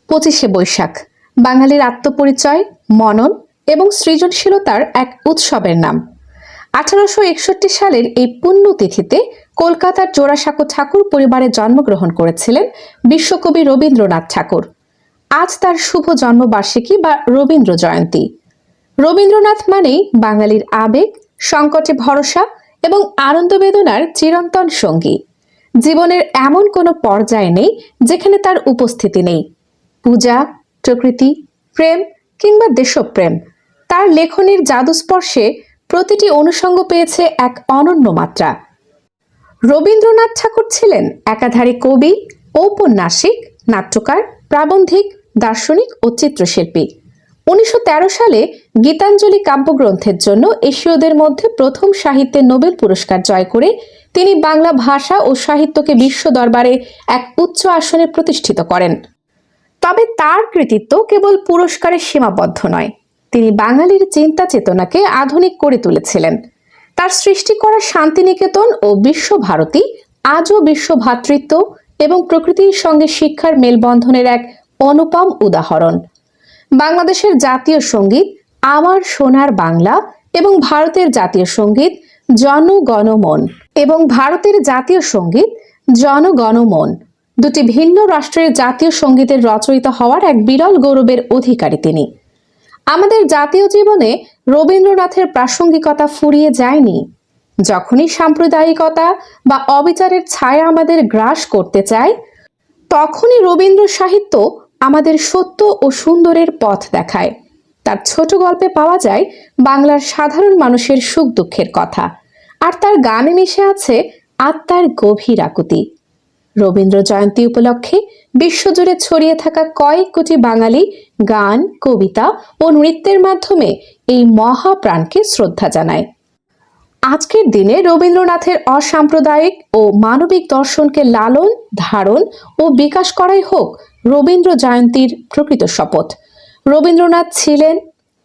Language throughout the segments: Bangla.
পঁচিশে বৈশাখ বাঙালির আত্মপরিচয়, মনন এবং সৃজনশীলতার এক উৎসবের নাম। 1861 সালের এই পুণ্যতিথিতে কলকাতার জোড়াসাঁকো ঠাকুর পরিবারে জন্মগ্রহণ করেছিলেন বিশ্বকবি রবীন্দ্রনাথ ঠাকুর। আজ তার শুভ জন্মবার্ষিকী বা রবীন্দ্র জয়ন্তী। রবীন্দ্রনাথ মানেই বাঙালির আবেগ, সংকটে ভরসা এবং আনন্দ বেদনার চিরন্তন সঙ্গী। জীবনের এমন কোনো পর্যায়ে নেই যেখানে তার উপস্থিতি নেই। পূজা, প্রকৃতি, প্রেম কিংবা দেশপ্রেম, তার লেখনীর জাদুস্পর্শে প্রতিটি অনুষঙ্গ পেয়েছে এক অনন্য মাত্রা। রবীন্দ্রনাথ ঠাকুর ছিলেন একাধারে কবি, ঔপন্যাসিক, নাট্যকার, প্রাবন্ধিক, দার্শনিক ও চিত্রশিল্পী। 1913 সালে গীতাঞ্জলি কাব্যগ্রন্থের জন্য এশীয়দের মধ্যে প্রথম সাহিত্যে নোবেল পুরস্কার জয় করে তিনি বাংলা ভাষা ও সাহিত্যকে বিশ্ব দরবারে এক উচ্চ আসনে প্রতিষ্ঠিত করেন। তবে তার কৃতিত্ব কেবল পুরস্কারে সীমাবদ্ধ নয়, তিনি বাঙালির চিন্তা চেতনাকে আধুনিক করে তুলেছিলেন। তার সৃষ্টি করা শান্তিনিকেতন ও বিশ্বভারতী আজও বিশ্ব ভ্রাতৃত্ব এবং প্রকৃতির সঙ্গে শিক্ষার মেলবন্ধনের এক অনুপম উদাহরণ। বাংলাদেশের জাতীয় সঙ্গীত আমার সোনার বাংলা এবং ভারতের জাতীয় সঙ্গীত জনগণমন দুটি ভিন্ন রাষ্ট্রের জাতীয় সঙ্গীতের রচয়িতা হওয়ার এক বিরল গৌরবের অধিকারী তিনি। আমাদের জাতীয় জীবনে রবীন্দ্রনাথের প্রাসঙ্গিকতা ফুরিয়ে যায়নি। যখনই সাম্প্রদায়িকতা বা অবিচারের ছায়া আমাদের গ্রাস করতে চায়, তখনই রবীন্দ্র সাহিত্য আমাদের সত্য ও সুন্দরের পথ দেখায়। তার ছোট গল্পে পাওয়া যায় বাংলার সাধারণ মানুষের সুখ দুঃখের কথা, আর তার গানে মিশে আছে আত্মার গভীর আকুতি। রবীন্দ্র জয়ন্তী উপলক্ষে বিশ্বজুড়ে ছড়িয়ে থাকা কয়েক কোটি বাঙালি গান, কবিতা ও নৃত্যের মাধ্যমে এই মহাপ্রাণকে শ্রদ্ধা জানায়। আজকের দিনে রবীন্দ্রনাথের অসাম্প্রদায়িক ও মানবিক দর্শনকে লালন, ধারণ ও বিকাশ করাই হোক রবীন্দ্র জয়ন্তীর প্রকৃত শপথ। রবীন্দ্রনাথ ছিলেন,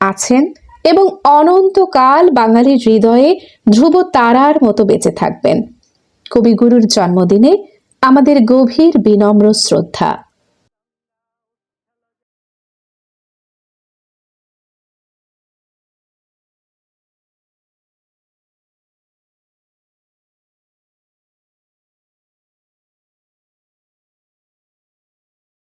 আছেন এবং অনন্তকাল বাঙালির হৃদয়ে ধ্রুব তারার মতো বেঁচে থাকবেন। কবিগুরুর জন্মদিনে আমাদের গভীর বিনম্র শ্রদ্ধা।